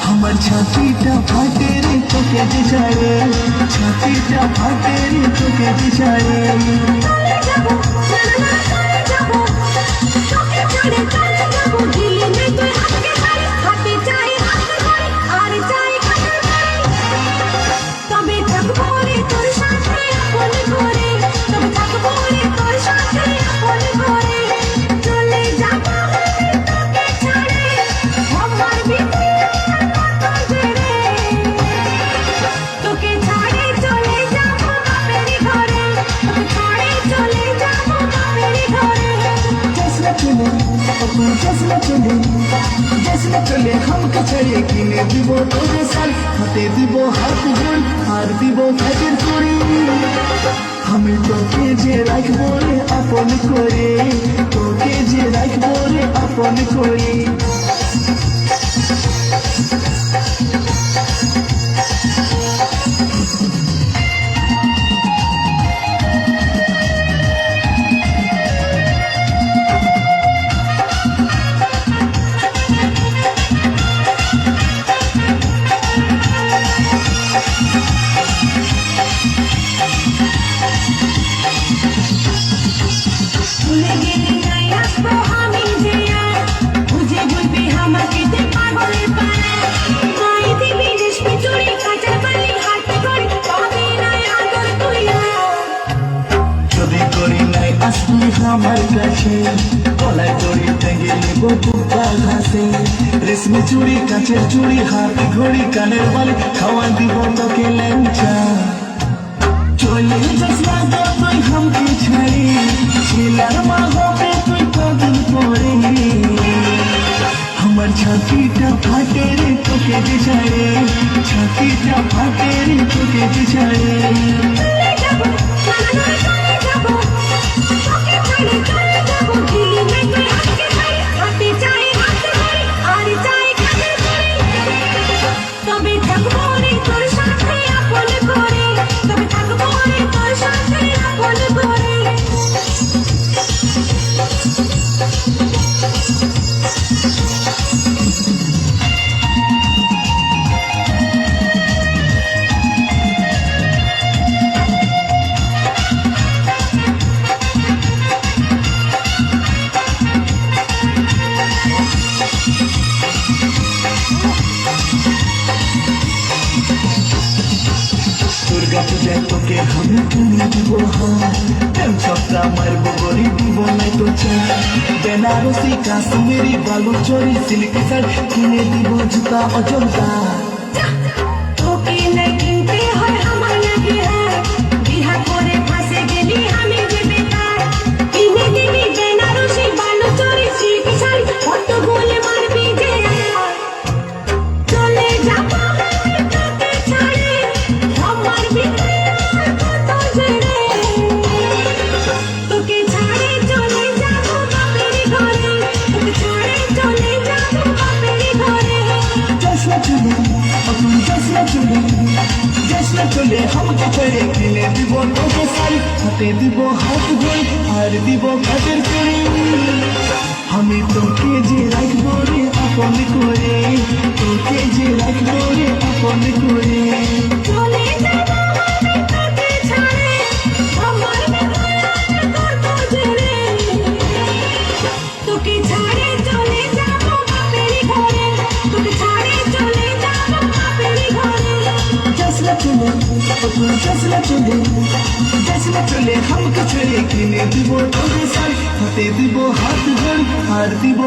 আমার ছাতিটা ফাটে রে তোকে দিশারে, ছাতিটা ফাটে রে তোকে দিশারে। চলে हमके छड़े किने দিব তোরে সাল, হাতে দিব হাত ধরে আর দিব কাজের করি। আমি তোকে যে রাখবো রে আপন করে, তোকে যে রাখবো রে আপন করে। আমার কাছে গলায় দড়ি টেঙ্গে নেব বুকা ঘাসে, রেশমি চুড়ি কাঁচের চুড়ি হাত ঘড়ি কানের বালি খাওয়া দিব তোকে লেঞ্চা। চলে যাস না তুই हमके ছাড়ি, ছেলার মা হবে তুই কদিন পরে। আমার ছাতিটা ফাটে রে তোকে দিশারে, ছাতিটা ফাটে রে তোকে দিশারে। দুর্গা পূজায় তোকে আমি কিনে দিব প্রেম ছক্কা মারবো গড়ি দিব নাই তো চা। বেনারসি কাশ্মীরি বালুচরি সিল্ক শাড়ি কিনে দিব জুতা অজন্তা। তোকে নাই কিনতে হয় আমার লাগে বিহা করে ফাঁসে গেলি আমি যে বেকার। কিনে দিবি বেনারসি বালুচরি সিল্ক শাড়ি কত গোলে মারবি যে চলে যাবো চলে हमके छड़े किने দিব তোকে সাল, হাতে দিব হাত ধরে আর দিব কাজের করি। আমি তোকে যে রাখবো রে আপন করে, তোকে যে রাখবো রে আপন করে। চলে যাবো আমি তোকে ছাড়ে, আমার তোকে ছাড়ে চলে যাবো বাপের ঘরে, তোকে ছাড়ে চলে যাবো বাপের ঘরে। চলে हमके छड़े किने দিব তোকে সাল, হাতে দিব হাত ধরে আর দিব